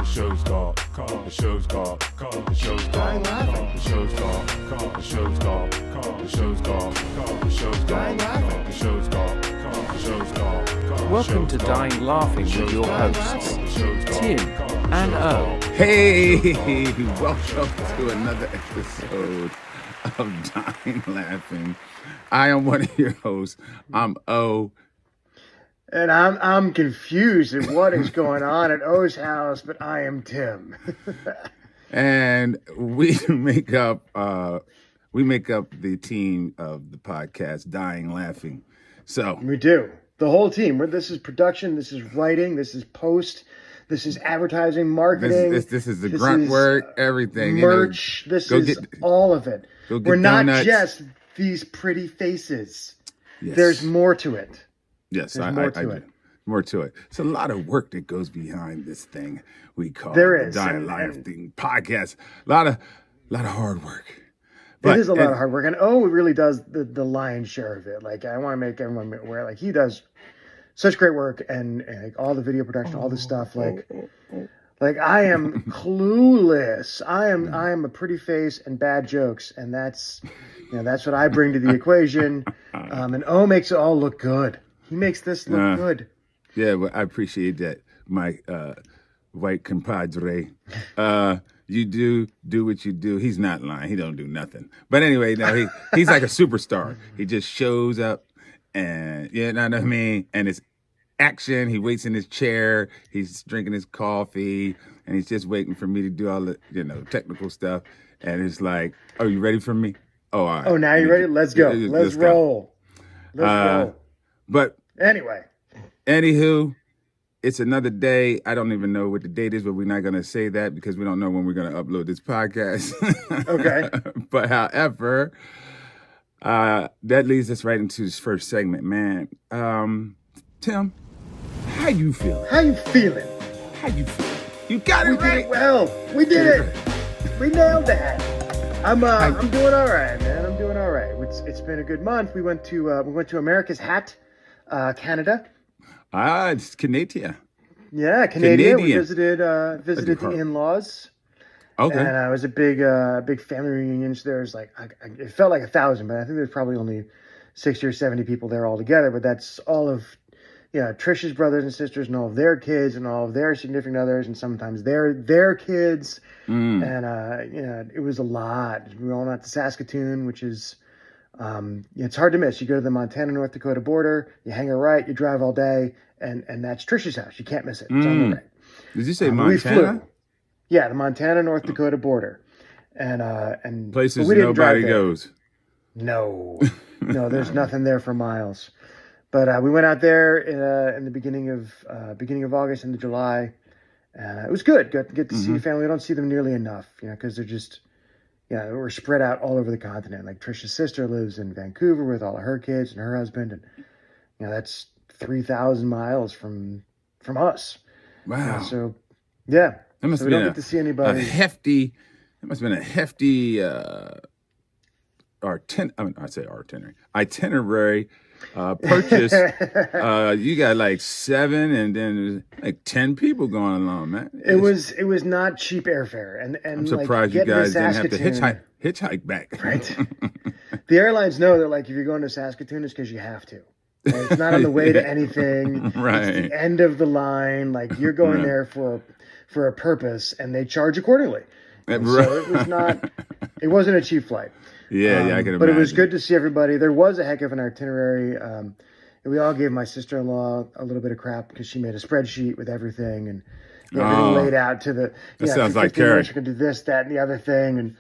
show's called, the show's called, the show's called, the show's called, the show's called, the show's called, the show's called, the show's called, the show's called. Welcome to Dying Laughing with your hosts, Tim and O. Hey, welcome to another episode of Dying Laughing. I am one of your hosts. I'm O. And I'm confused at what is going on at O's house, but I am Tim. And we make up the team of the podcast Dying Laughing. So we do. The whole team. This is production, this is writing, this is post, this is advertising, marketing. This is the grunt work, everything. Merch. This is all of it. We're not just these pretty faces. Yes. There's more to it. Yes, I do. More to it. It's a lot of work that goes behind this thing we call the Dying Laughing podcast. A lot of hard work. It is a lot of hard work, and O really does the lion's share of it. Like, I want to make everyone aware, like, he does such great work, and like, all the video production, all this stuff. Like I am clueless. I am a pretty face and bad jokes, and that's what I bring to the equation. And O makes it all look good. He makes this look good. Yeah, well, I appreciate that, my white compadre. You do what you do. He's not lying. He don't do nothing. But anyway, no, he's like a superstar. He just shows up, and you know what I mean? And it's action. He waits in his chair. He's drinking his coffee, and he's just waiting for me to do all the technical stuff. And it's like, oh, you ready for me? Oh, all right. Oh, now you ready? Let's go. Let's roll. Let's roll. But anywho, it's another day. I don't even know what the date is, but we're not going to say that because we don't know when we're going to upload this podcast. Okay. But however, that leads us right into this first segment, man. Tim, how you feeling? How you feeling? You got it right. We did it well. We did it. We nailed that. I'm doing all right, man. I'm doing all right. It's been a good month. We went to America's Hat, Canada. It's Canada. Yeah, Canadian. We visited the in-laws. Okay. And it was a big family reunion. So there's it felt like 1,000, but I think there's probably only 60 or 70 people there all together. But that's all of Trish's brothers and sisters and all of their kids and all of their significant others and sometimes their kids. And it was a lot. We were all out to Saskatoon, which is it's hard to miss. You go to the Montana-North Dakota border, you hang a right, you drive all day, and that's Trish's house. You can't miss it. It's on the right. Did you say Montana? We flew. Yeah, the Montana-North Dakota border. And places nobody goes. No, there's nothing there for miles. But we went out there in the beginning of August into July. It was good. Get to see the family. We don't see them nearly enough, because they're just, we're spread out all over the continent. Like Trish's sister lives in Vancouver with all of her kids and her husband, and that's 3,000 miles from us. Wow. So yeah, that must we don't get to see anybody. It must have been a hefty itinerary. Purchase. You got like 7 and then like 10 people going along, man. It was not cheap airfare, and I'm surprised you guys didn't have to hitchhike back. Right. The airlines know that if you're going to Saskatoon, it's because you have to. It's not on the way to anything. Right. It's the end of the line. You're going there for a purpose, and they charge accordingly. So it wasn't a cheap flight. Yeah, I can imagine. But it was good to see everybody. There was a heck of an itinerary. We all gave my sister-in-law a little bit of crap because she made a spreadsheet with everything and everything laid out to the. That sounds like Carrie. You can do this, that, and the other thing, and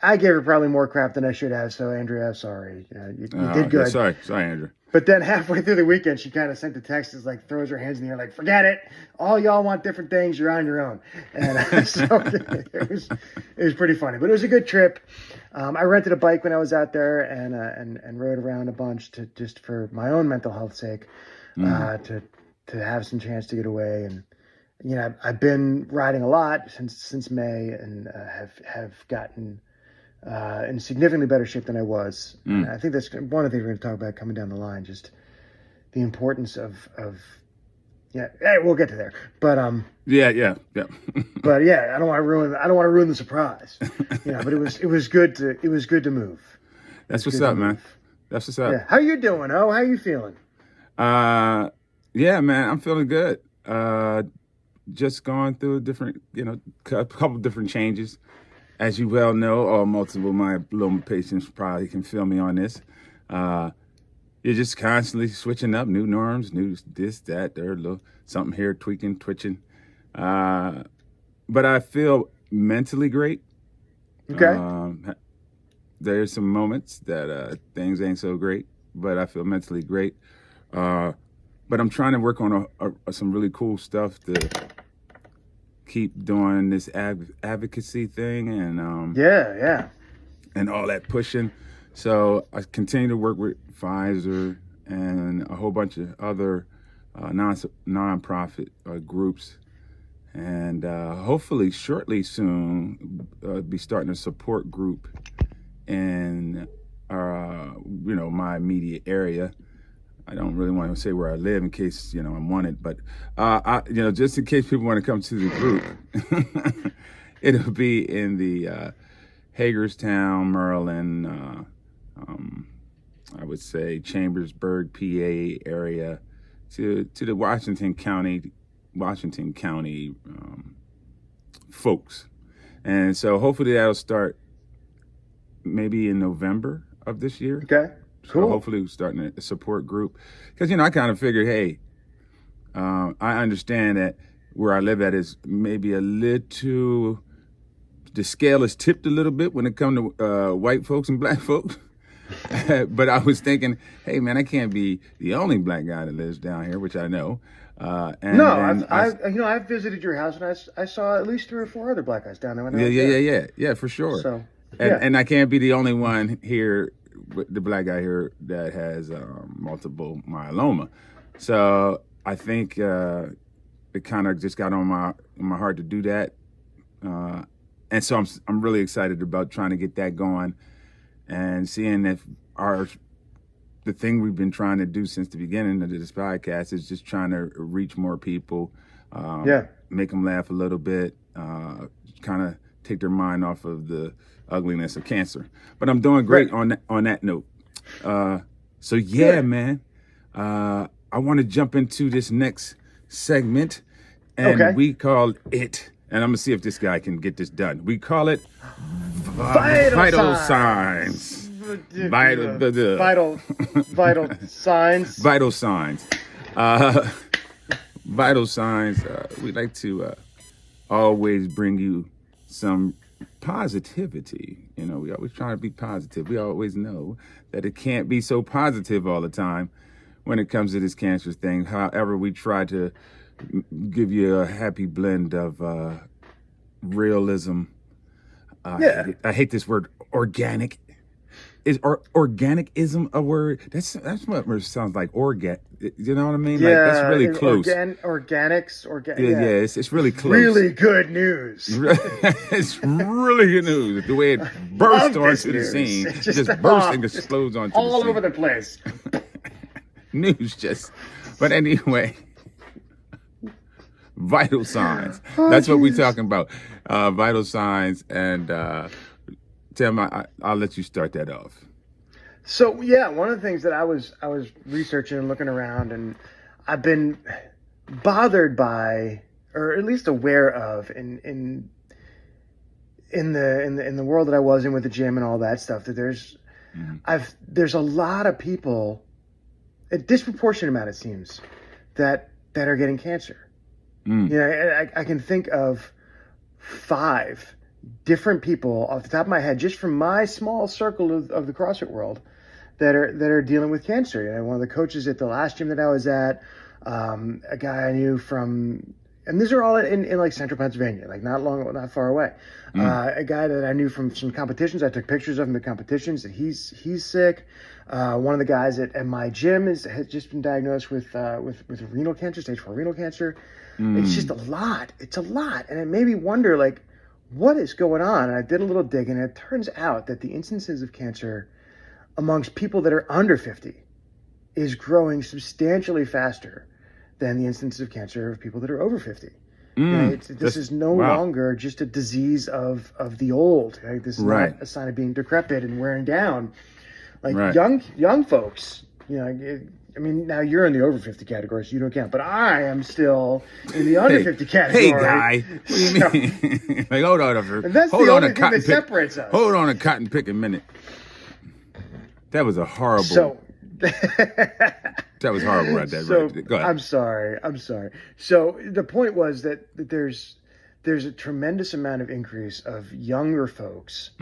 I gave her probably more crap than I should have. So Andrea, I'm sorry. You did good. Sorry, Andrea. But then halfway through the weekend, she kind of sent the text, throws her hands in the air, forget it. All y'all want different things. You're on your own. And so it was pretty funny. But it was a good trip. I rented a bike when I was out there and rode around a bunch just for my own mental health sake, to have some chance to get away. And I've been riding a lot since May and have gotten in significantly better shape than I was. And I think that's one of the things we're going to talk about coming down the line, just the importance of Yeah, hey, we'll get to there. But Yeah. but yeah, I don't want to ruin the surprise. But it was good to move. That's what's Good to up, man. move. That's what's up. Yeah. How you doing? Oh, how you feeling? Yeah, man, I'm feeling good. Just going through couple different changes. As you well know, or multiple of my little patients probably can feel me on this. You're just constantly switching up, new norms, new this, that, there, little something here, tweaking, twitching. But I feel mentally great. Okay. There's some moments that things ain't so great, but I feel mentally great. But I'm trying to work on some really cool stuff to keep doing this advocacy thing and Yeah. and all that pushing. So I continue to work with Pfizer and a whole bunch of other non-profit groups, and hopefully shortly soon be starting a support group in my immediate area. I don't really want to say where I live in case I'm wanted, but just in case people want to come to the group, it'll be in the Hagerstown, Maryland, I would say Chambersburg, PA area, to the Washington County folks, and so hopefully that'll start maybe in November of this year. Okay. Cool. So hopefully we're starting a support group because I kind of figured, hey, I understand that where I live at is maybe a little. The scale is tipped a little bit when it comes to white folks and black folks. But I was thinking, hey, man, I can't be the only black guy that lives down here, which I know. I've visited your house and I saw at least 3 or 4 other black guys down there. Yeah, for sure. So, and I can't be the only one here, the black guy here that has multiple myeloma. So I think it kind of just got on my heart to do that. And so I'm really excited about trying to get that going and seeing if the thing we've been trying to do since the beginning of this podcast is just trying to reach more people, make them laugh a little bit, kind of take their mind off of the ugliness of cancer. But I'm doing great on that note. Man, I want to jump into this next segment, and we call it. And I'm going to see if this guy can get this done. We call it Vital Signs. Vital Signs. Vital Signs. Vital Signs. We like to always bring you some positivity. We always try to be positive. We always know that it can't be so positive all the time when it comes to this cancer thing. However, we try to give you a happy blend of realism. I hate this word, organic. Is organicism a word? That's what it sounds like. You know what I mean? Yeah, like that's really close. Organics. It's really close. Really good news. It's really good news. The way it bursts onto the scene, it just bursts and explodes onto the scene. All over the place. News but anyway. Vital signs. That's what we're talking about. Vital signs. And Tim, I'll let you start that off. So one of the things that I was researching and looking around, and I've been bothered by, or at least aware of, in the world that I was in with the gym and all that stuff, that there's a lot of people, a disproportionate amount it seems, that are getting cancer. I can think of 5 different people off the top of my head, just from my small circle of the CrossFit world, that are dealing with cancer. One of the coaches at the last gym that I was at, a guy I knew from, and these are all in like central Pennsylvania, like not far away. A guy that I knew from some competitions. I took pictures of him at competitions. That he's sick. One of the guys at my gym has just been diagnosed with renal cancer, stage 4 renal cancer. It's just a lot. It's a lot, and it made me wonder, like, what is going on? And I did a little digging, and it turns out that the instances of cancer amongst people that are under 50 is growing substantially faster than the incidence of cancer of people that are over 50. This is no wow. longer just a disease of the old. Right? This is Right. not a sign of being decrepit and wearing down. Like Right. young folks, I mean, now you're in the over 50 category, so you don't count. But I am still in the under 50 category. Hey, guy. What do you mean? Like, hold on, And that's hold the on only a thing cotton that pick. separates us. Hold on a cotton picking minute. That was a horrible. So that was horrible right there. So Right. Go ahead. I'm sorry. So the point was that there's a tremendous amount of increase of younger folks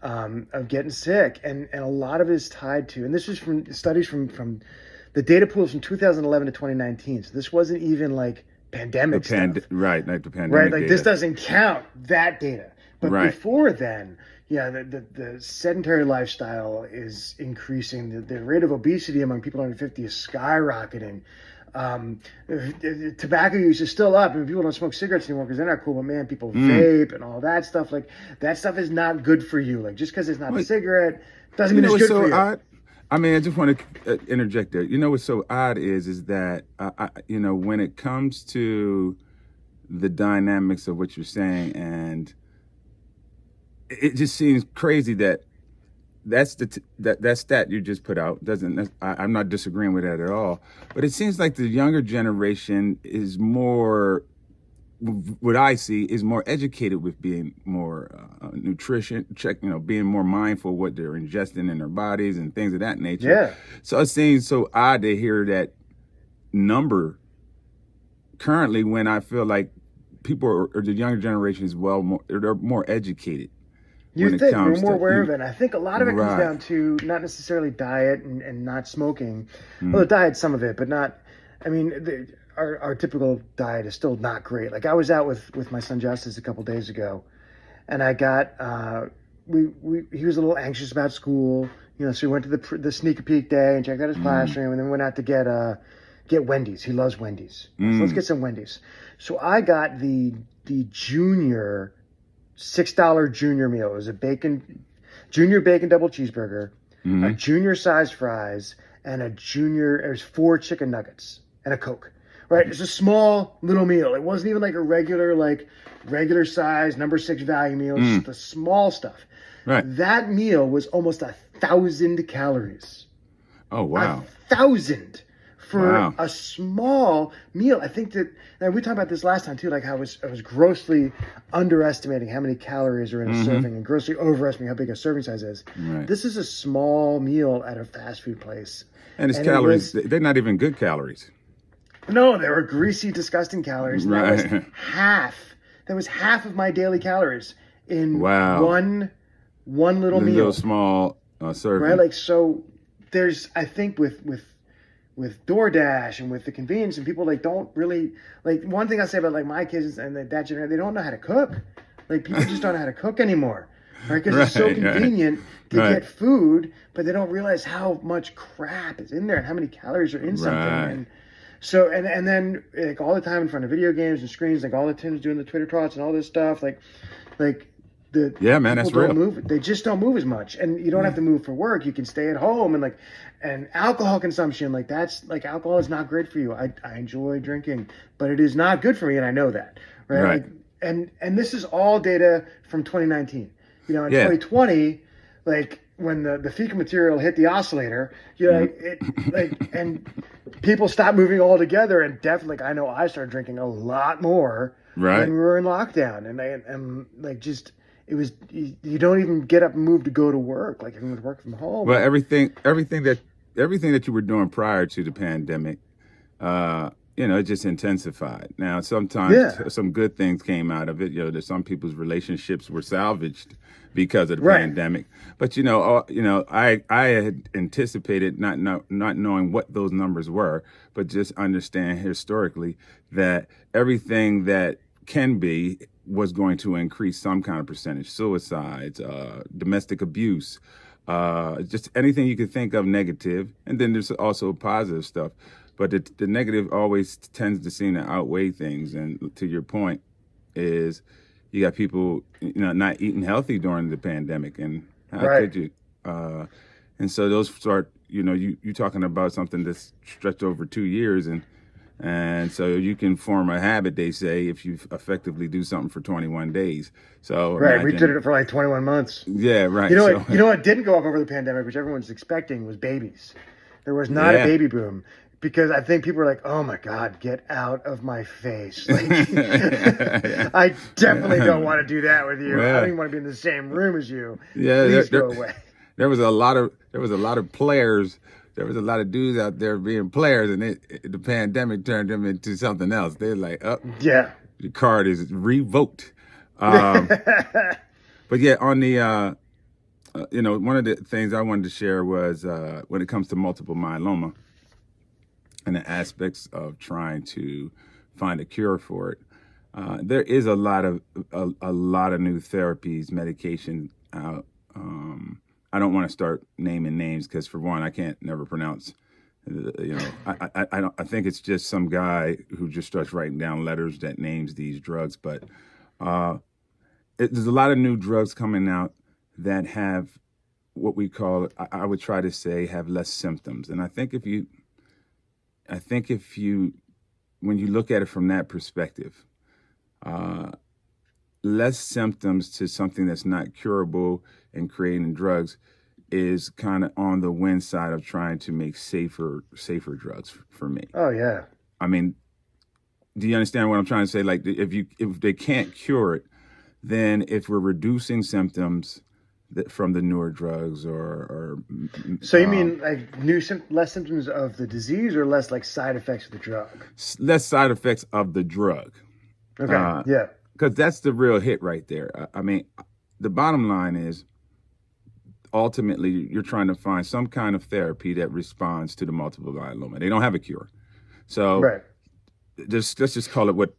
of getting sick, and a lot of it is tied to, and this is from studies from the data pools from 2011 to 2019. So this wasn't even like pandemic stuff. Right, like the pandemic. Right, like data. this doesn't count that data. But Right. before then, the sedentary lifestyle is increasing. The rate of obesity among people under 50 is skyrocketing. Tobacco use is still up, and people don't smoke cigarettes anymore because they're not cool. But man, people vape and all that stuff. Like that stuff is not good for you. Like just because it's not a cigarette doesn't mean it's good for you. Odd? I mean, I just want to interject there. You know what's so odd is that when it comes to the dynamics of what you're saying, and it just seems crazy that that stat you just put out doesn't. I'm not disagreeing with that at all, but it seems like the younger generation is more. What I see is more educated with being more nutrition, being more mindful of what they're ingesting in their bodies and things of that nature. Yeah. So it seems so odd to hear that number currently when I feel like people or the younger generation is they're more educated. You think we're more aware of it. And I think a lot of it comes Right. down to not necessarily diet and not smoking. Well, the diet, some of it, but not. I mean, our typical diet is still not great. Like I was out with my son Justice a couple days ago, and I got he was a little anxious about school, so we went to the sneak peek day and checked out his classroom, and then went out to get Wendy's. He loves Wendy's, so let's get some Wendy's. So I got the junior $6 junior meal. It was a junior bacon double cheeseburger, a junior size fries, and it was 4 chicken nuggets and a Coke. Right, it's a small little meal. It wasn't even like a regular size number 6 value meal. It's just the small stuff. Right. That meal was almost 1,000 calories. Oh wow. 1,000 for Wow. a small meal. I think that, and we talked about this last time too, like how I was grossly underestimating how many calories are in a serving and grossly overestimating how big a serving size is. Right. This is a small meal at a fast food place. And it's calories. They're not even good calories. No, they were greasy, disgusting calories. And Right. That was half. That was half of my daily calories in Wow. one little A meal. little small serving. Right? Like, so there's, I think with DoorDash and with the convenience, and people like don't really, like, one thing I say about like my kids and that generation, they don't know how to cook. Like people just don't know how to cook anymore. Right? Because it's so Right, convenient to right. get food, but they don't realize how much crap is in there and how many calories are in something. Right. And so, and then like all the time in front of video games and screens, like all the Tims doing the Twitter trots and all this stuff, like the Yeah, man, that's people don't real. move. They just don't move as much, and you don't have to move for work. You can stay at home, and alcohol consumption, like that's like alcohol is not great for you. I enjoy drinking, but it is not good for me, and I know that, right? Right. Like, and this is all data from 2019. In Yeah. 2020, like when the fecal material hit the oscillator, and people stopped moving altogether, and definitely, like I know I started drinking a lot more Right. when we were in lockdown, and like just. It was you don't even get up and move to go to work. Like everyone would work from home. Well, everything that you were doing prior to the pandemic, it just intensified. Now, sometimes some good things came out of it. That some people's relationships were salvaged because of the pandemic. But I had anticipated not knowing what those numbers were, but just understand historically that everything that can be was going to increase some kind of percentage. Suicides, domestic abuse, just anything you could think of negative. And then there's also positive stuff. But the negative always tends to seem to outweigh things. And to your point is you got people, not eating healthy during the pandemic. And how could you? And so those start, you're talking about something that's stretched over 2 years. And And so you can form a habit, they say, if you effectively do something for 21 days. So Right. We did imagine, it for like 21 months. yeah, right. You know So what? You know what didn't go up over the pandemic, which everyone's expecting, was babies. There was not a yeah. baby boom because I think people were like, "Oh my God, get out of my face!" Like, Yeah. I definitely don't want to do that with you. I don't Well, even want to be in the same room as you. yeah, Please go away. there was a lot of players. There was a lot of dudes out there being players, and the pandemic turned them into something else. They're like, "Up, Yeah. the card is revoked." Um, but yeah, on the one of the things I wanted to share was when it comes to multiple myeloma and the aspects of trying to find a cure for it. There is a lot of new therapies, medication out. I don't want to start naming names because, for one, I can't never pronounce. I think it's just some guy who just starts writing down letters that names these drugs. But there's a lot of new drugs coming out that have what we call, I would try to say, have less symptoms. And I think if you, when you look at it from that perspective, less symptoms to something that's not curable and creating drugs is kind of on the win side of trying to make safer drugs for me. Oh yeah. I mean, do you understand what I'm trying to say? Like, if they can't cure it, then if we're reducing symptoms from the newer drugs So you mean like less symptoms of the disease or less like side effects of the drug? less side effects of the drug? Okay. Yeah. Because that's the real hit right there. I mean, the bottom line is, ultimately, you're trying to find some kind of therapy that responds to the multiple myeloma. They don't have a cure. So Right. let's just call it what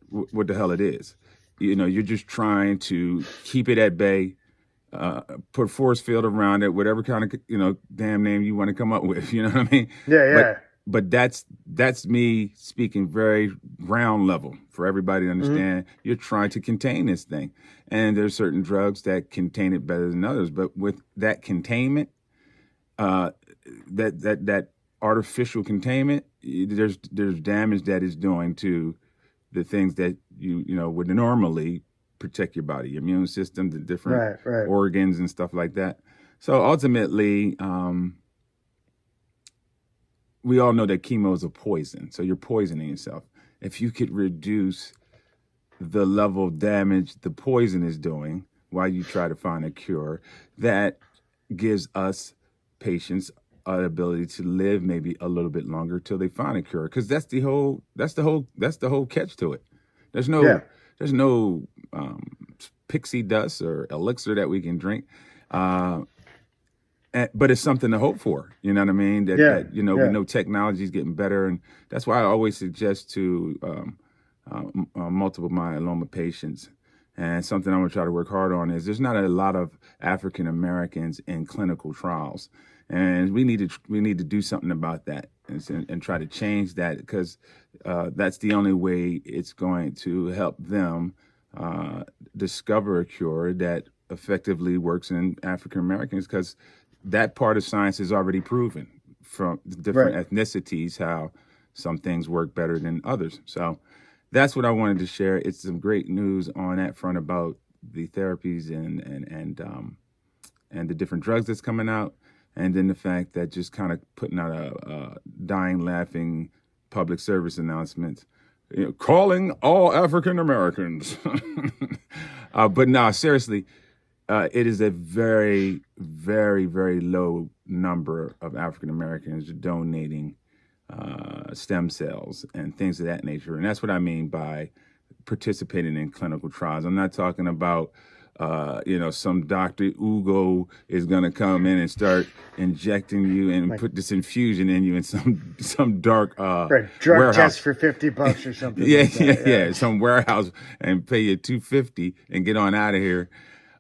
the hell it is. You're just trying to keep it at bay, put force field around it, whatever kind of, damn name you want to come up with. You know what I mean? Yeah. Yeah. But that's me speaking very ground level for everybody to understand. You're trying to contain this thing, and there's certain drugs that contain it better than others. But with that containment, that artificial containment, there's damage that is doing to the things that you would normally protect your body, your immune system, the different Right. organs and stuff like that. So ultimately, we all know that chemo is a poison, so you're poisoning yourself. If you could reduce the level of damage the poison is doing while you try to find a cure, that gives us patients an ability to live maybe a little bit longer till they find a cure. Because that's the whole catch to it. There's no pixie dust or elixir that we can drink. But it's something to hope for. You know what I mean? We know technology is getting better, and that's why I always suggest to multiple myeloma patients, and something I'm going to try to work hard on is there's not a lot of African Americans in clinical trials, and we need to do something about that and try to change that, because that's the only way it's going to help them discover a cure that effectively works in African Americans, because that part of science is already proven from different ethnicities how some things work better than others. So that's what I wanted to share. It's some great news on that front about the therapies and the different drugs that's coming out, and then the fact that just kind of putting out a dying laughing public service announcement, calling all African Americans. But no, seriously. It is a very, very, very low number of African Americans donating stem cells and things of that nature. And that's what I mean by participating in clinical trials. I'm not talking about, some Dr. Ugo is going to come in and start injecting you and put this infusion in you in some dark Drug warehouse test for $50 or something. Yeah, some warehouse, and pay you $250 and get on out of here.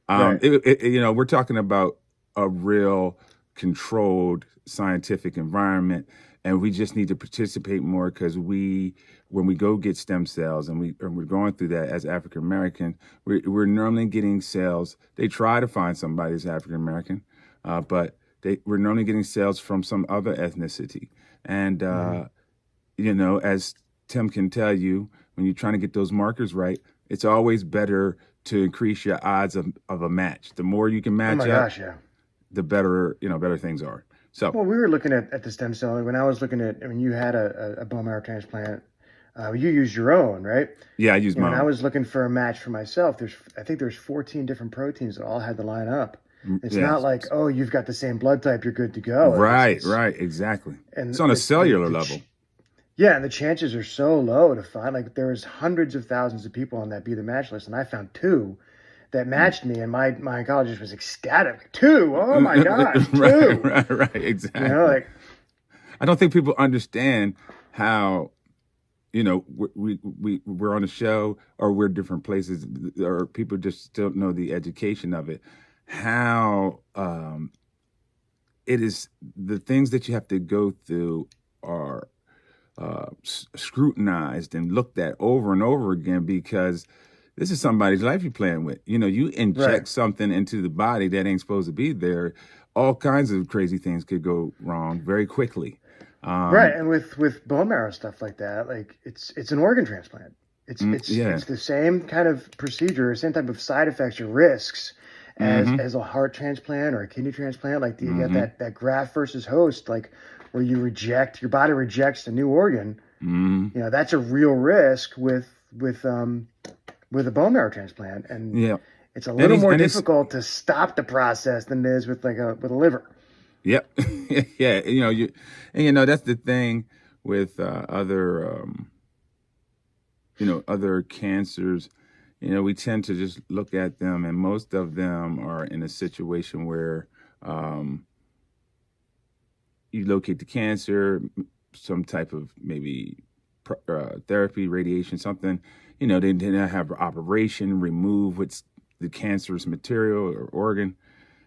We're talking about a real controlled scientific environment, and we just need to participate more, because when we go get stem cells, and we're going through that as African American, we're normally getting cells. They try to find somebody who's African American, but we're normally getting cells from some other ethnicity, and as Tim can tell you, when you're trying to get those markers right, it's always better to increase your odds of a match. The more you can match Oh my up, gosh, yeah. the better, better things are. So, Well, we were looking at the stem cell when I was looking at when you had a bone marrow transplant. You used your own, right? yeah, I use When I mine. was looking for a match for myself, I think there's 14 different proteins that all had to line up. It's Yeah. not like, oh, you've got the same blood type, you're good to go. Like, Right, right, exactly. And It's on a cellular the level. Yeah, and the chances are so low to find. Like there was hundreds of thousands of people on that Be the Match list, and I found 2 that matched me, and my oncologist was ecstatic. 2, oh my gosh, 2. right, exactly. Like I don't think people understand how, we're on a show or we're different places, or people just don't know the education of it. How it is, the things that you have to go through are scrutinized and looked at over and over again, because this is somebody's life you're playing with. You inject Right. something into the body that ain't supposed to be there. All kinds of crazy things could go wrong very quickly. right, and with bone marrow stuff like that, like it's an organ transplant. It's the same kind of procedure, same type of side effects or risks as a heart transplant or a kidney transplant. Like you get that graft versus host, like where your body rejects a new organ. That's a real risk with a bone marrow transplant, and Yeah. it's a little more and it's- difficult to stop the process than it is with a liver. Yep. Yeah. That's the thing with other, other cancers. We tend to just look at them, and most of them are in a situation where you locate the cancer, some type of maybe therapy, radiation, something. They didn't have an operation, remove what's the cancerous material or organ,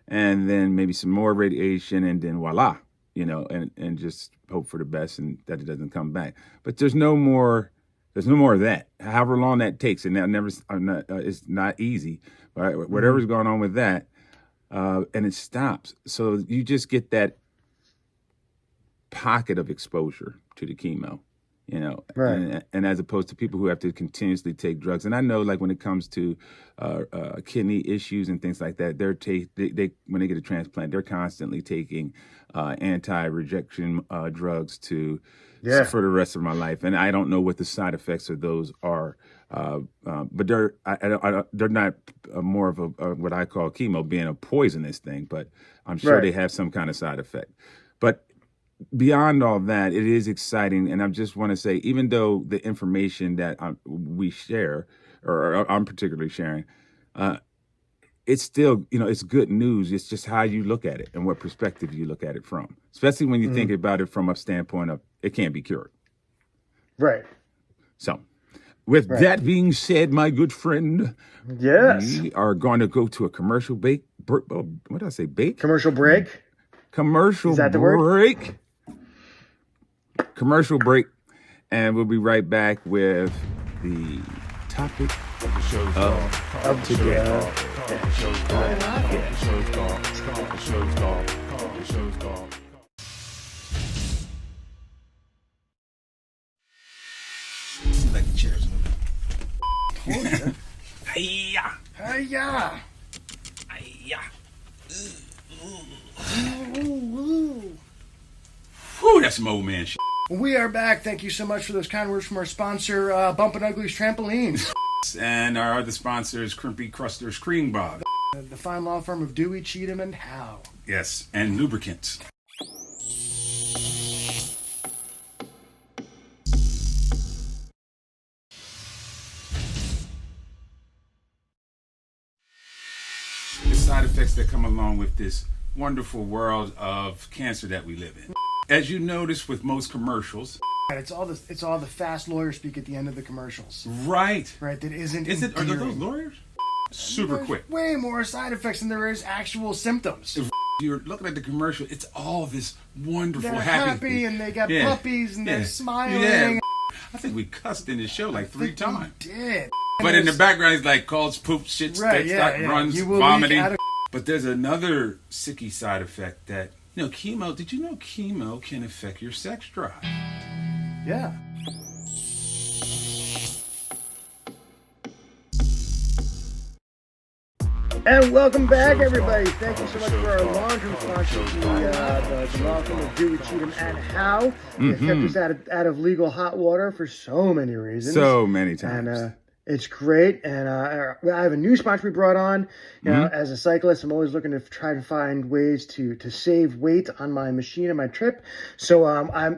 and then maybe some more radiation, and then voila, and just hope for the best and that it doesn't come back. But there's no more of that. However long that takes, and that never, it's not easy. Right? Whatever's going on with that, and it stops. So you just get that pocket of exposure to the chemo, Right. and as opposed to people who have to continuously take drugs. And I know, like when it comes to kidney issues and things like that, they when they get a transplant, they're constantly taking anti-rejection drugs for the rest of my life. And I don't know what the side effects of those are, but they're not more of a what I call chemo being a poisonous thing. But I'm sure Right. they have some kind of side effect. But beyond all that, it is exciting, and I just want to say, even though the information that we share, or I'm particularly sharing, it's still, it's good news. It's just how you look at it and what perspective you look at it from, especially when you think about it from a standpoint of it can't be cured. Right. So, with that being said, my good friend, Yes. we are going to go to a commercial break. What did I say? Bake? Commercial break. Commercial Is that the word? break. Commercial break, and we'll be right back with the topic The show's gone. The show's today. gone. The show's gone. The show's gone. The show's gone. The show's gone. Like the chairs moving. Hiya. Hiya. Hiya. Whew, that's some old man shit. We are back. Thank you so much for those kind words from our sponsor, Bumpin' Ugly's Trampolines. And our other sponsor is Crimpy Cruster's Cream Bob. The fine law firm of Dewey, Cheatham, and Howe. Yes, and lubricants. The side effects that come along with this wonderful world of cancer that we live in. As you notice with most commercials, It's all the fast lawyer speak at the end of the commercials. right? Right, that isn't Are those endearing. lawyers? Super There's quick. way more side effects than there is actual symptoms. You're looking at the commercial, it's all this wonderful, They're happy happy and they got Yeah. puppies and Yeah. they're smiling. Yeah. I think we cussed in the show like 3 I think we times. did. But in the background, it's like calls, poops, shit, Right, sticks, yeah, yeah. runs, You will vomiting. leak out of- But there's another sicky side effect that, chemo, did you know chemo can affect your sex drive? Yeah. And welcome back, everybody. Thank you so much for our long-term sponsors, the law firm of Dewey, Cheatham, and Howe. They've kept us out of legal hot water for so many reasons. So many times. And it's great. And I have a new sponsor we brought on. You know, as a cyclist, I'm always looking to try to find ways to save weight on my machine and my trip. So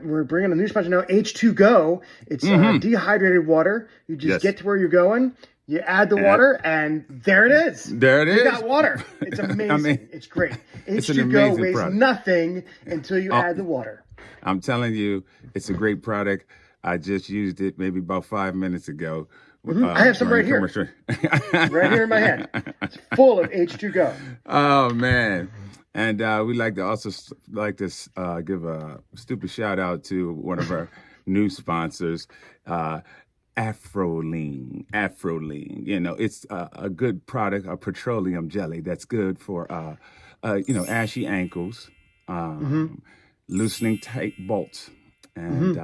we're bringing a new sponsor now, H2Go. It's dehydrated water. You just get to where you're going. You add the water, and there it is. There it is. You got water. It's amazing. It's great. H2Go weighs nothing until you add the water. I'm telling you, it's a great product. I just used it maybe about 5 minutes ago. I have some right here. Right here in my hand. It's full of H2Go. Oh, man. And we like to also give a stupid shout out to one of our new sponsors, Afrolean. You know, it's a good product, a petroleum jelly that's good for, ashy ankles, loosening tight bolts, and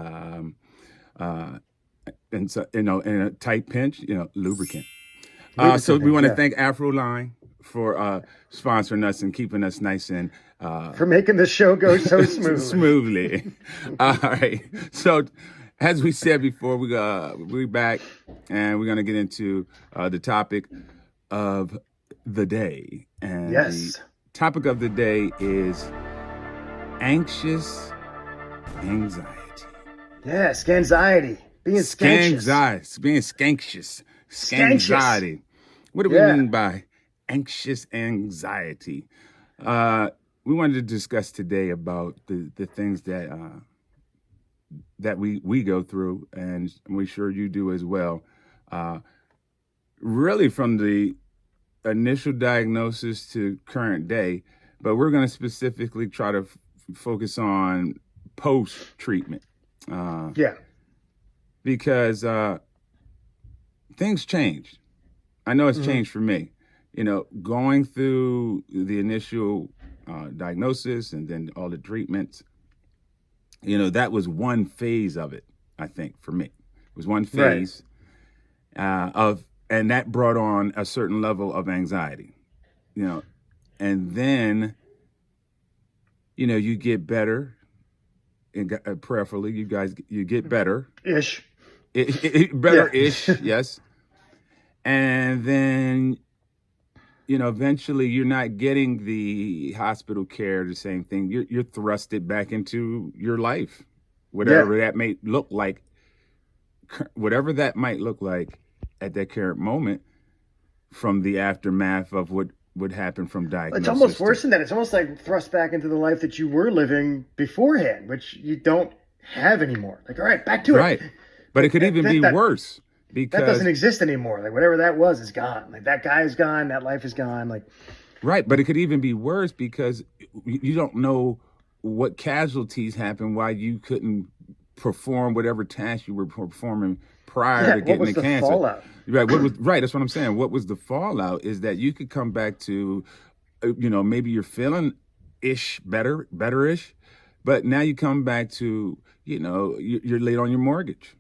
so, in a tight pinch, lubricant. So we want to thank Afroline for sponsoring us and keeping us nice and for making the show go so smoothly. All right. So, as we said before, we're back, and we're going to get into the topic of the day. And the topic of the day is anxious anxiety. Yeah, scanxiety. Being scanxious. Being scanxious. Scanxiety. What do we mean by anxious anxiety? We wanted to discuss today about the things that we go through, and we're sure you do as well. Really from the initial diagnosis to current day, but we're going to specifically try to focus on post-treatment. Because things changed. I know it's changed for me. You know, going through the initial diagnosis and then all the treatments, that was one phase of it, I think, for me. It was one phase and that brought on a certain level of anxiety, and then, you get better, and prayerfully, you get better. Ish. Better-ish, yes. And then, eventually you're not getting the hospital care, the same thing. You're thrusted back into your life, whatever that may look like, whatever that might look like at that current moment from the aftermath of what would happen from diagnosis. It's almost worse than that. It's almost like thrust back into the life that you were living beforehand, which you don't have anymore. Like, all right, back to it. Right. But it could even be worse. Because that doesn't exist anymore. Like whatever that was is gone. Like that guy is gone. That life is gone. Like, right. But it could even be worse because you don't know what casualties happened, why you couldn't perform whatever task you were performing prior to getting the cancer. Fallout? Right. That's what I'm saying. What was the fallout is that you could come back to, maybe you're feeling better-ish, but now you come back to, you're late on your mortgage.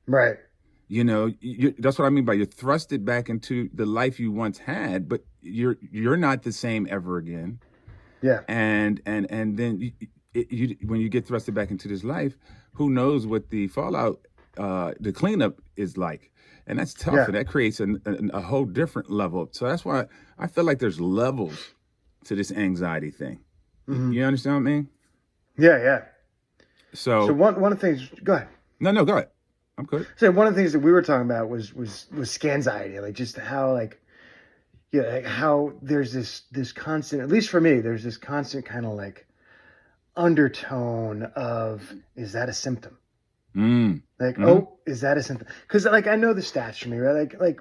Right. That's what I mean by you're thrusted back into the life you once had, but you're not the same ever again. Yeah. And then when you get thrusted back into this life, who knows what the fallout, the cleanup is like, and that's tough. And that creates a whole different level. So that's why I feel like there's levels to this anxiety thing. You understand what I mean? Yeah. So one of the things. Go ahead. No, go ahead. I'm good. So one of the things that we were talking about was scanxiety, like just how how there's this constant, at least for me, there's this constant kind of like undertone of, is that a symptom? Is that a symptom? Because like I know the stats for me, right? Like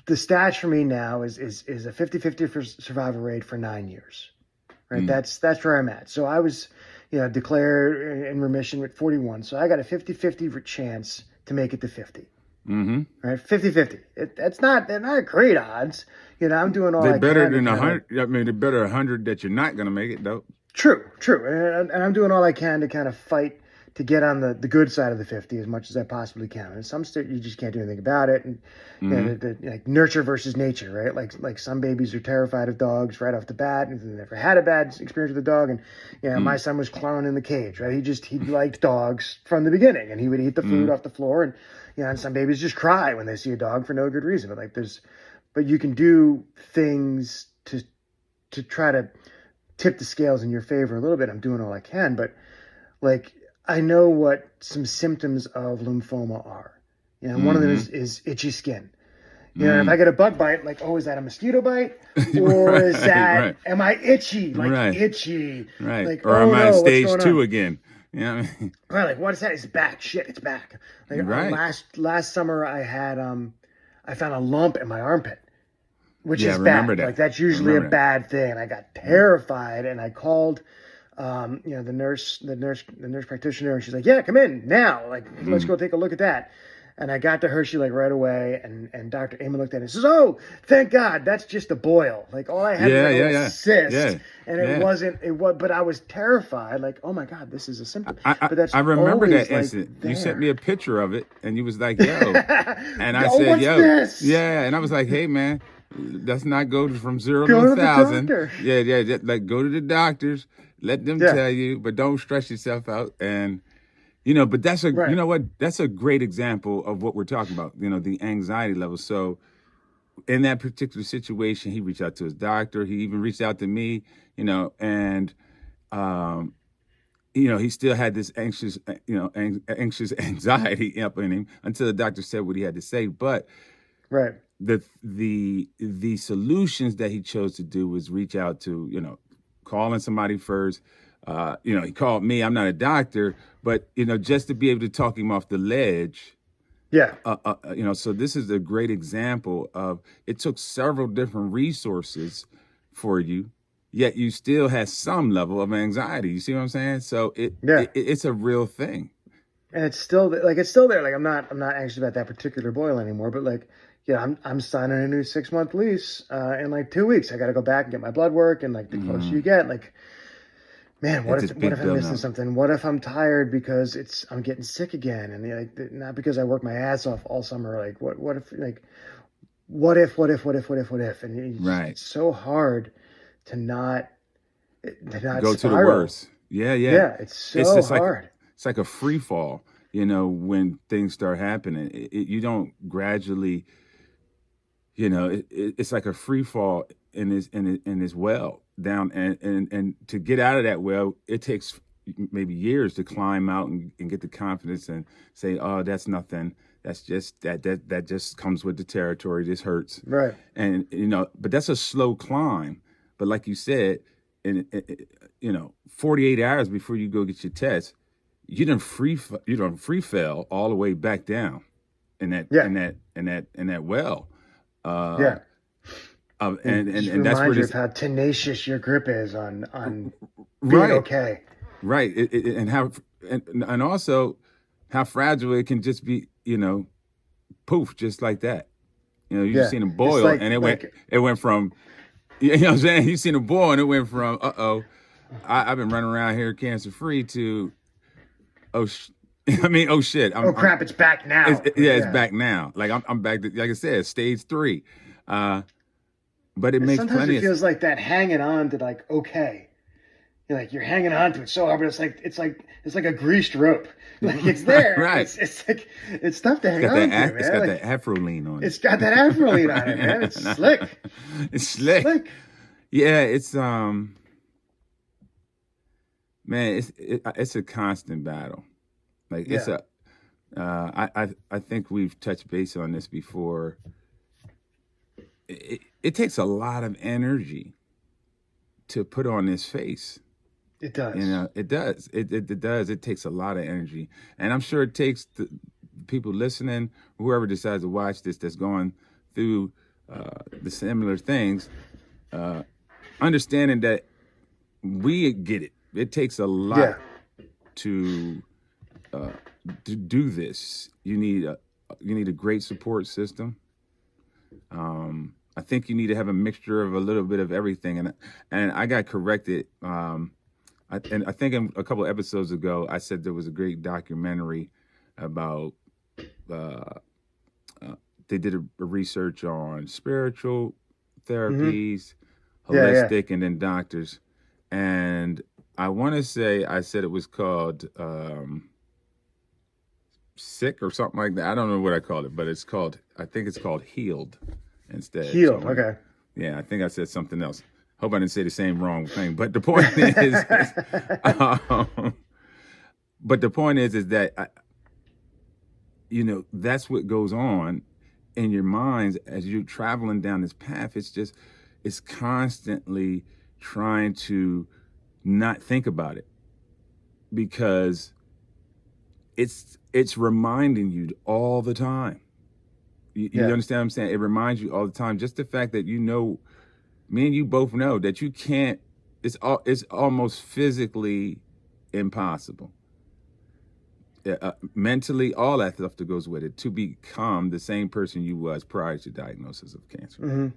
the stats for me now is a 50-50 survival rate for 9 years, right? That's where I'm at. So I was, declared in remission with 41. So I got a 50-50 chance to make it to 50. Right? 50-50. They're not great odds. I'm doing all I can. They're better than 100. I mean, they're better 100 that you're not going to make it, though. True. And I'm doing all I can to kind of fight to get on the good side of the 50 as much as I possibly can. And some you just can't do anything about it. And you know, like nurture versus nature, right? Like some babies are terrified of dogs right off the bat, and they never had a bad experience with a dog. And you know, my son was clown in the cage, right? He liked dogs from the beginning, and he would eat the food off the floor. And you know, and some babies just cry when they see a dog for no good reason. But you can do things to try to tip the scales in your favor a little bit. I'm doing all I can, but like I know what some symptoms of lymphoma are. You know, one of them is itchy skin. You know, if I get a bug bite, like, oh, is that a mosquito bite, or is that am I itchy? Like itchy, right? Like, or am I stage 2 again? You know what I mean? Right? Like, what is that? It's back. Shit, it's back. Like last summer, I had I found a lump in my armpit, which is bad. Like that's usually a bad thing. And I got terrified, and I called, you know, the nurse practitioner, and she's like, "Yeah, come in now. Like, let's go take a look at that." And I got to her, she like right away, and Dr. Amon looked at it and says, "Oh, thank God, that's just a boil. Like all I had was a cyst, and it wasn't. But I was terrified. Like, oh my God, this is a symptom." I remember that incident. You sent me a picture of it, and you was like, "Yo," and I said, "Yo, this? Yeah," and I was like, "Hey, man, let's not go from 0 to 1,000. Yeah, like go to the doctors, let them tell you, but don't stress yourself out." And you know, but that's you know what? That's a great example of what we're talking about, you know, the anxiety level. So in that particular situation, he reached out to his doctor. He even reached out to me, you know, and, you know, he still had this anxious anxiety up in him until the doctor said what he had to say. But the solutions that he chose to do was reach out to, you know, calling somebody first. You know, he called me. I'm not a doctor, but, you know, just to be able to talk him off the ledge. Yeah. You know, so this is a great example of it took several different resources for you, yet you still had some level of anxiety. You see what I'm saying? So it's a real thing. And it's still there. Like I'm not anxious about that particular boil anymore, but like, yeah, I'm signing a new 6-month lease in like 2 weeks. I got to go back and get my blood work, and like the closer you get, like, man, what if I'm missing something? What if I'm tired because I'm getting sick again? And like, not because I work my ass off all summer. Like, what if? And it's so hard to not go spiral. To the worst. Yeah. It's so hard. It's like a free fall. You know, when things start happening, you don't gradually. You know, it's like a free fall in this well down, and to get out of that well, it takes maybe years to climb out and get the confidence and say, "Oh, that's nothing. That's just that just comes with the territory. This hurts." Right. And you know, but that's a slow climb. But like you said, you know, 48 hours before you go get your test, you don't free fell all the way back down in that well. And that's where how tenacious your grip is on being okay. Right. And also how fragile it can just be, you know, poof, just like that. You know, you just seen a boil and it went from, you know what I'm saying? You seen a boil and it went from, I've been running around here cancer free to, oh shit, it's back now. It's back now. Like I'm back to, like I said, stage 3. But it makes sometimes plenty it feels like that hanging on to like, okay. You're hanging on to it so hard, but it's like a greased rope. Like it's there. Right. It's like, it's tough to hang on to, man. It's got that afro lean on it. It's got that afro lean on it, man. It's slick. It's slick. Yeah, it's man, it's a constant battle. Like it's I think we've touched base on this before. It takes a lot of energy to put on this face. It does. You know, it does. It does. It takes a lot of energy, and I'm sure it takes the people listening, whoever decides to watch this, that's going through the similar things, understanding that we get it. It takes a lot to do this. You need a great support system. I think you need to have a mixture of a little bit of everything. And I got corrected And I think a couple episodes ago, I said there was a great documentary about. They did a research on spiritual therapies, Yeah, yeah. holistic, and then doctors. And I want to say I said it was called Sick or something like that. I don't know what I called it, but I think it's called Healed instead. Healed. So, Okay. yeah, I think I said something else. Hope I didn't say the same wrong thing. But the point is that that's what goes on in your minds as you're traveling down this path. It's constantly trying to not think about it, because it's reminding you all the time. You understand what I'm saying? It reminds you all the time. Just the fact that me and you both know that you can't. It's almost physically impossible. Mentally, all that stuff that goes with it, to become the same person you was prior to diagnosis of cancer,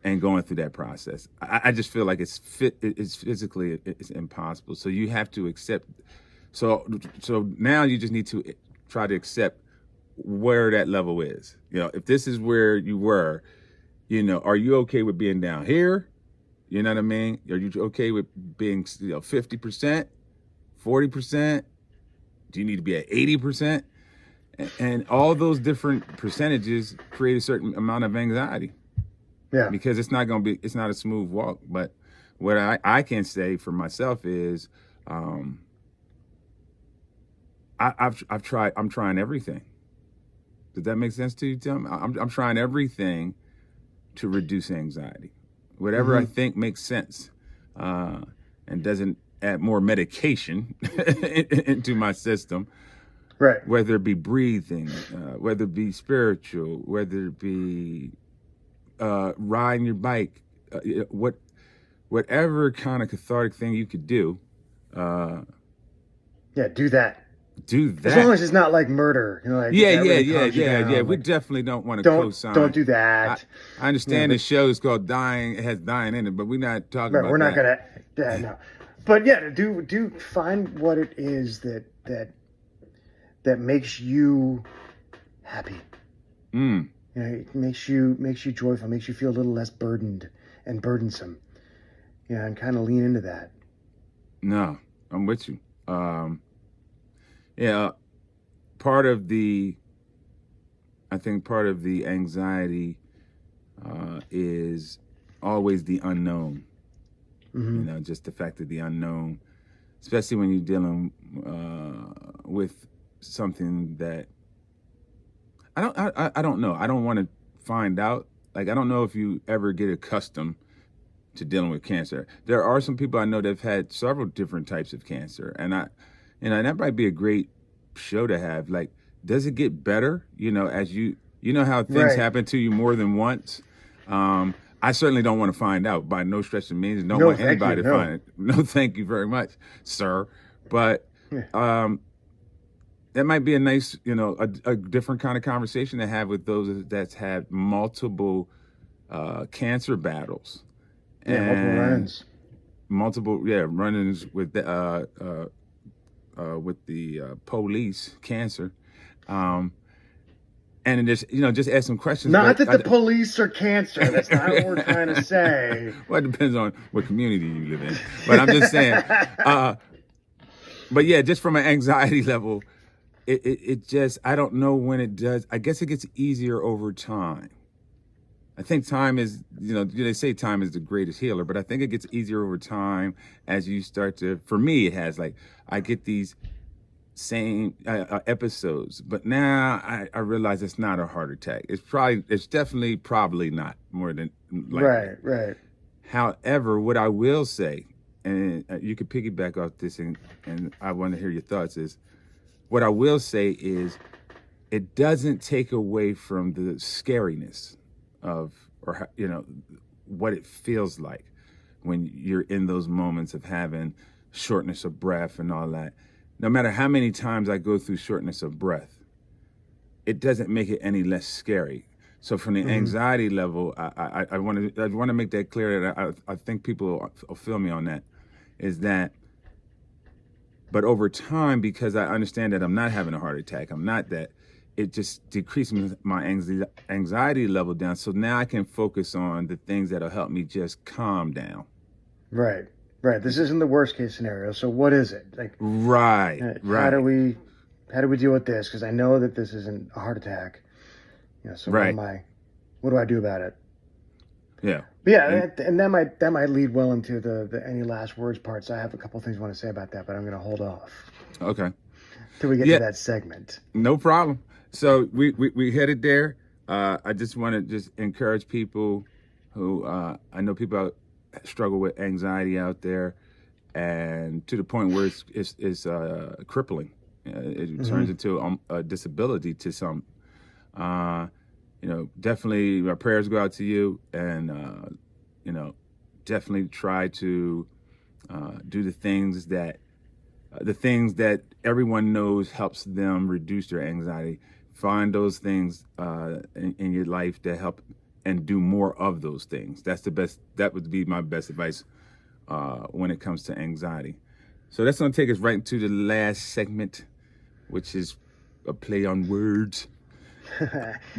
and going through that process. I just feel like it's physically it's impossible. So you have to accept. So now you just need to try to accept where that level is. If this is where you were, are you okay with being down here? You know what I mean? Are you okay with being 50%, 40%? Do you need to be at 80%? And all those different percentages create a certain amount of anxiety. Yeah. Because it's not a smooth walk. But what I can say for myself is, I'm trying everything. Does that make sense to you, Tim? I'm trying everything to reduce anxiety. Whatever I think makes sense, and doesn't add more medication into my system. Right. Whether it be breathing, whether it be spiritual, whether it be riding your bike, whatever kind of cathartic thing you could do. Do that. Do that. As long as it's not like murder. Yeah. We definitely don't want to co-sign. Don't do that. I understand the show is called Dying. It has dying in it, but we're not talking about that. We're not going to. No. But yeah, do find what it is that makes you happy. It makes you joyful, makes you feel a little less burdened and burdensome. And kind of lean into that. No, I'm with you. Part of the anxiety is always the unknown. Just the fact of the unknown, especially when you're dealing with something that I don't know. I don't want to find out. Like, I don't know if you ever get accustomed to dealing with cancer. There are some people I know that have had several different types of cancer, and that might be a great show to have. Like, does it get better? As you how things happen to you more than once. I certainly don't want to find out by no stretch of means. Don't want anybody to find it. No, thank you very much, sir. But that might be a nice, a different kind of conversation to have with those that's had multiple cancer battles. And multiple run-ins. Run-ins with the police, cancer. And just ask some questions. Not that the police are cancer. That's not what we're trying to say. Well, it depends on what community you live in. But I'm just saying. But yeah, just from an anxiety level, it just, I don't know when it does. I guess it gets easier over time. I think time is, they say time is the greatest healer, but I think it gets easier over time as you start to, for me, it has, like, I get these same episodes, but now I realize it's not a heart attack. It's definitely probably not more than likely. Right. However, what I will say, and you could piggyback off this, and I want to hear your thoughts, is what I will say is it doesn't take away from the scariness of, or what it feels like when you're in those moments of having shortness of breath and all that. No matter how many times I go through shortness of breath, it doesn't make it any less scary. So from the anxiety level, I want to make that clear, that I think people will feel me on that, is that But over time, because I understand that I'm not having a heart attack, I'm not that, it just decreases my anxiety level down. So now I can focus on the things that'll help me just calm down. Right. Right. This isn't the worst case scenario. So what is it? Like, Right. how do we deal with this? Because I know that this isn't a heart attack. So Right. what do I do about it? Yeah. But yeah, and that might lead well into the any last words part. So I have a couple of things I want to say about that, but I'm going to hold off Okay. till we get to that segment. No problem. So we headed there. I just want to just encourage people who I know people struggle with anxiety out there, and to the point where it's crippling. It turns into a disability to some. Definitely my prayers go out to you, and definitely try to do the things that everyone knows helps them reduce their anxiety. Find those things in your life that help, and do more of those things. That would be my best advice when it comes to anxiety. So that's going to take us right into the last segment, which is a play on words.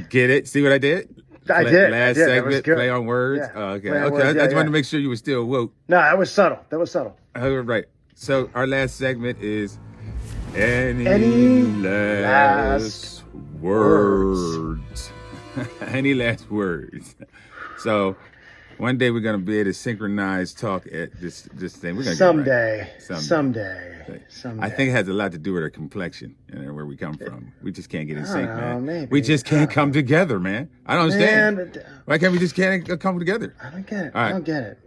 Get it? See what I did? I did. Last segment, play on words. Yeah. Okay. Play on Okay. words, I just wanted to make sure you were still woke. No, that was subtle. All right. So our last segment is Any last words. Any last words. So one day we're gonna be able to synchronize talk at this thing. We're gonna Someday. get it right. Someday. I think it has a lot to do with our complexion and where we come from. We just can't get in sync, man. Maybe. We just can't come together, man. I don't understand. Man, Why can't we just can't come together? I don't get it. All right. I don't get it.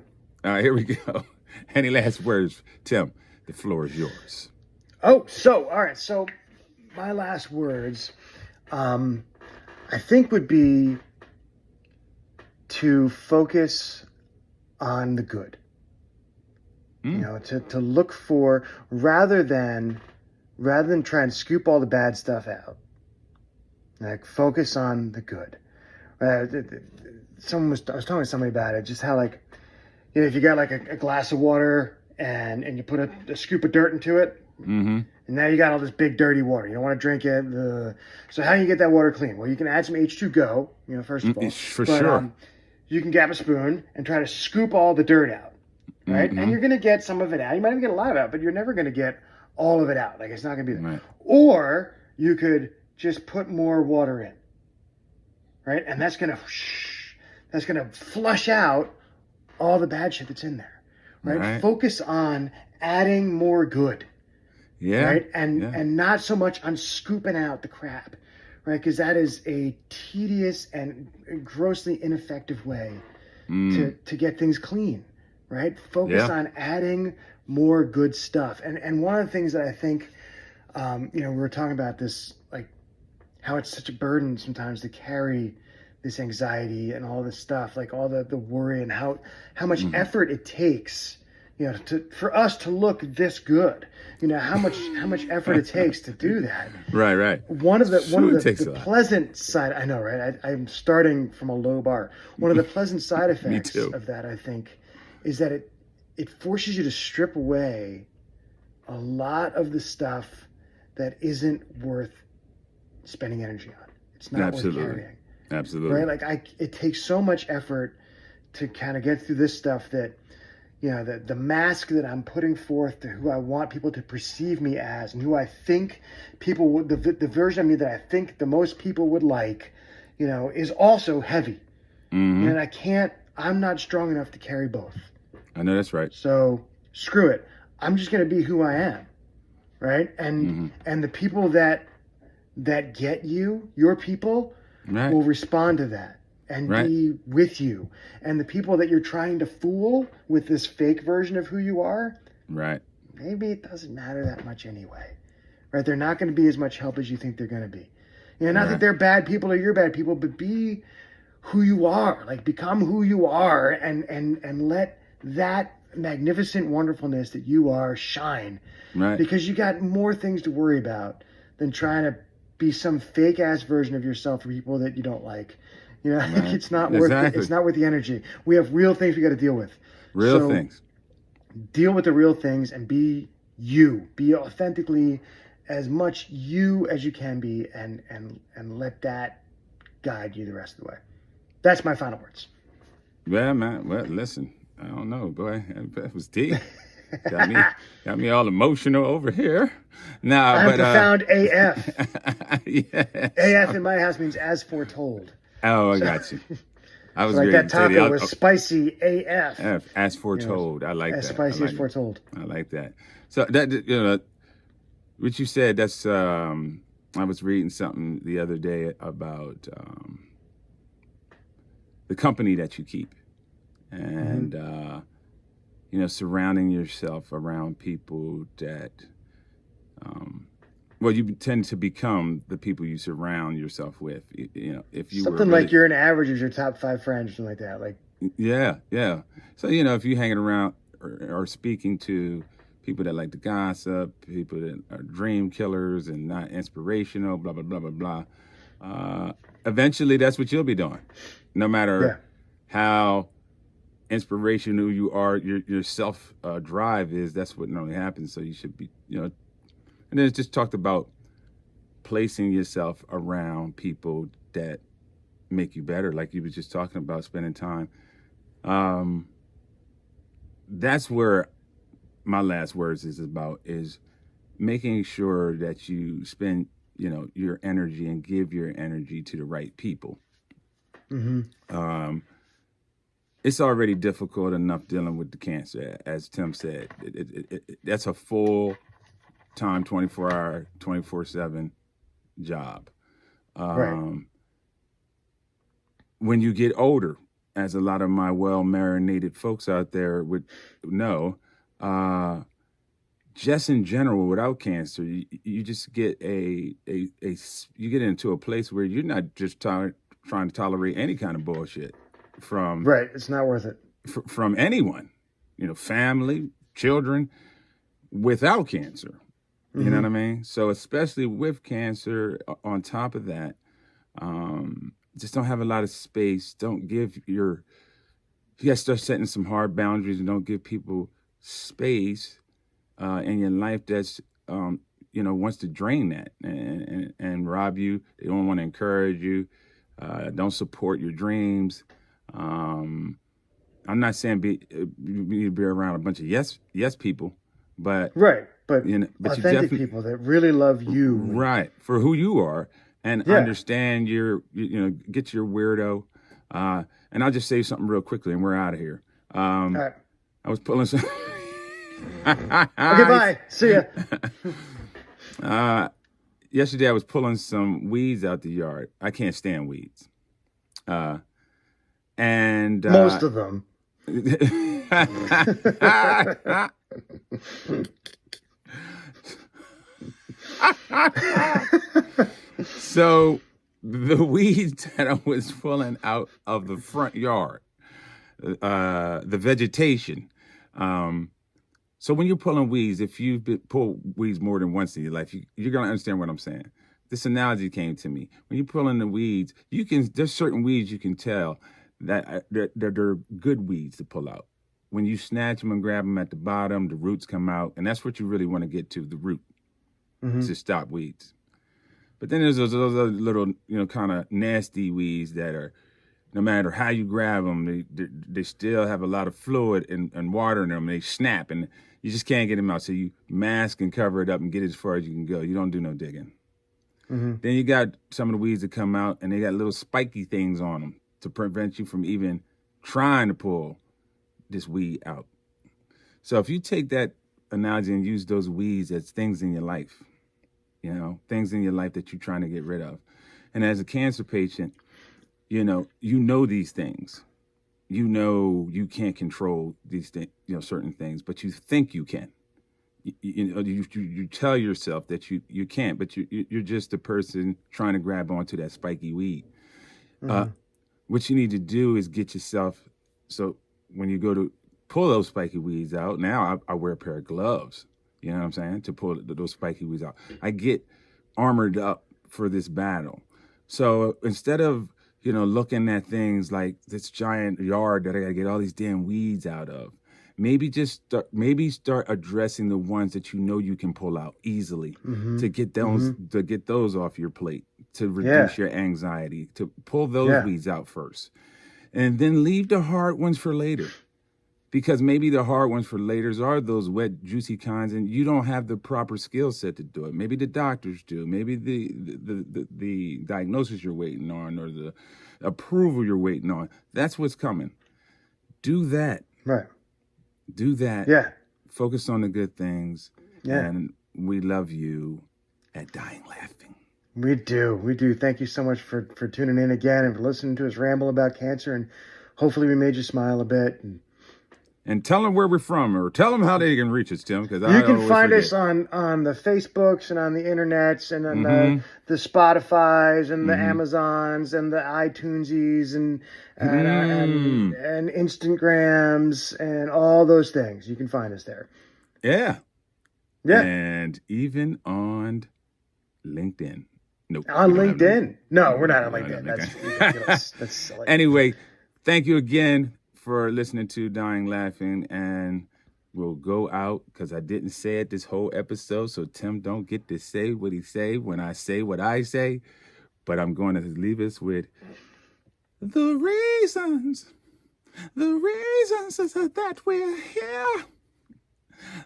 All right, here we go. Any last words, Tim? The floor is yours. All right. So my last words, I think would be to focus on the good. To look for, rather than try and scoop all the bad stuff out, like focus on the good. I was talking to somebody about it, just how, like, if you got like a glass of water and you put a scoop of dirt into it, and now you got all this big dirty water. You don't want to drink it. So how do you get that water clean? Well, you can add some H2Go, first of all. Sure. You can grab a spoon and try to scoop all the dirt out, right? And you're going to get some of it out. You might even get a lot of it out, but you're never going to get all of it out. Like, it's not going to be there. Right. Or you could just put more water in, right? And that's going to flush out all the bad shit that's in there, right? Focus on adding more good. Yeah. Right. And not so much on scooping out the crap, right? Because that is a tedious and grossly ineffective way to get things clean, right? Focus on adding more good stuff. And one of the things that I think, we were talking about this, like how it's such a burden sometimes to carry this anxiety and all this stuff, like all the worry, and how much effort it takes, for us to look this good. How much effort it takes to do that. Right. One of the pleasant side, I know, right? I'm starting from a low bar. One of the pleasant side effects of that, I think, is that it forces you to strip away a lot of the stuff that isn't worth spending energy on. It's not worth carrying. Absolutely. Right? Like it takes so much effort to kind of get through this stuff that, the mask that I'm putting forth to who I want people to perceive me as, and who I think people would, the version of me that I think the most people would like, is also heavy. And I'm not strong enough to carry both. I know that's right. So screw it. I'm just going to be who I am. Right. And the people that get your people will respond to that. And be with you. And the people that you're trying to fool with this fake version of who you are, maybe it doesn't matter that much anyway. Right? They're not going to be as much help as you think they're going to be. Not that they're bad people or you're bad people, but be who you are. Like, become who you are, and let that magnificent wonderfulness that you are shine. Right. Because you got more things to worry about than trying to be some fake ass version of yourself for people that you don't like. It's not worth it's not worth the energy. We have real things we got to deal with. Real things. Deal with the real things and be you. Be authentically as much you as you can be, and let that guide you the rest of the way. That's my final words. Well, man, well, listen, I don't know, boy. That was deep. Got me all emotional over here. Nah, I'm profound AF. Yeah. AF in my house means as foretold. Oh, I got you. I was So like ready that to say taco was spicy AF. as foretold. I like As that. spicy I as like foretold. I like that. So that, you know, what you said. That's I was reading something the other day about the company that you keep, and you know, surrounding yourself around people that, well, you tend to become the people you surround yourself with. You know, if you Something were really, like you're an average as your top 5 friends, or something like that. Like, yeah. So, you know, if you're hanging around or speaking to people that like to gossip, people that are dream killers and not inspirational, blah blah blah blah blah. Eventually, that's what you'll be doing, no matter how inspirational you are. Your self drive is. That's what normally happens. So you should be, you know. And then it's just talked about placing yourself around people that make you better, like you were just talking about, spending time. That's where my last words is about, is making sure that you spend, you know, your energy and give your energy to the right people. It's already difficult enough dealing with the cancer, as Tim said. That's a full time, 24-hour, 24/7 job. right. When you get older, as a lot of my well-marinated folks out there would know, just in general, without cancer, you just get you get into a place where you're not just trying to tolerate any kind of bullshit from Right. It's not worth it. from anyone, you know, family, children, without cancer. You know what I mean? So especially with cancer, on top of that, just don't have a lot of space. You got to start setting some hard boundaries, and don't give people space in your life that's, you know, wants to drain that and rob you. They don't want to encourage you. Don't support your dreams. I'm not saying you need to be around a bunch of yes people, but Right. But, you know, but you authentic definitely, people that really love you. right, for who you are, and understand you know, get your weirdo. And I'll just say something real quickly, and we're out of here. All right. I was pulling some. Okay, bye. See ya. Yesterday I was pulling some weeds out the yard. I can't stand weeds. And Most of them. So the weeds that I was pulling out of the front yard, the vegetation. So when you're pulling weeds, if you've pulled weeds more than once in your life, you're gonna understand what I'm saying. This analogy came to me. When you're pulling the weeds, there's certain weeds you can tell that they're good weeds to pull out. When you snatch them and grab them at the bottom, the roots come out, and that's what you really want to get to, the root, to stop weeds. But then there's those other little, you know, kind of nasty weeds that are, no matter how you grab them, they still have a lot of fluid and water in them. They snap, and you just can't get them out. So you mask and cover it up and get it as far as you can go. You don't do no digging. Then you got some of the weeds that come out, and they got little spiky things on them to prevent you from even trying to pull this weed out. So if you take that analogy and use those weeds as things in your life, you know, things in your life that you're trying to get rid of. And as a cancer patient, you know these things. You know you can't control these things, you know, certain things, but you think you can. You tell yourself that you can't, but you're just a person trying to grab onto that spiky weed. What you need to do is get yourself, so when you go to pull those spiky weeds out, now I wear a pair of gloves, you know what I'm saying, to pull those spiky weeds out. I get armored up for this battle. So instead of, you know, looking at things like this giant yard that I gotta get all these damn weeds out of, maybe start addressing the ones that you know you can pull out easily to get those off your plate, to reduce your anxiety, to pull those weeds out first, and then leave the hard ones for later. Because maybe the hard ones for later are those wet, juicy kinds, and you don't have the proper skill set to do it. Maybe the doctors do. Maybe the diagnosis you're waiting on, or the approval you're waiting on. That's what's coming. Do that. Right. Do that. Yeah. Focus on the good things. Yeah. And we love you at Dying Laughing. We do. We do. Thank you so much for tuning in again and for listening to us ramble about cancer. And hopefully we made you smile a bit. And tell them where we're from, or tell them how they can reach us, Tim. Because you can find us on the Facebooks and on the internets and on the Spotifys and the Amazons and the iTunesies and Instagrams and all those things. You can find us there. Yeah. Yeah. And even on LinkedIn. Nope. On LinkedIn? No, we're not on LinkedIn. That's ridiculous. That's silly. Anyway, thank you again for listening to Dying Laughing, and we'll go out because I didn't say it this whole episode, so Tim don't get to say what he say when I say what I say, but I'm going to leave us with the reasons that we're here,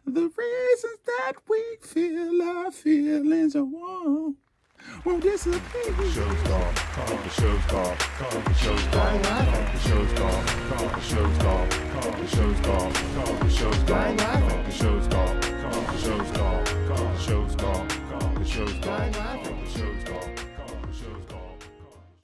the reasons that we feel our feelings are warm. Won't disappear. The show's gone. The show's gone. The show's gone. The show's gone. The show's gone. The show's gone. The show's gone. The show's gone. The show's gone. The show's gone. The show's gone. The show's gone. The show's gone.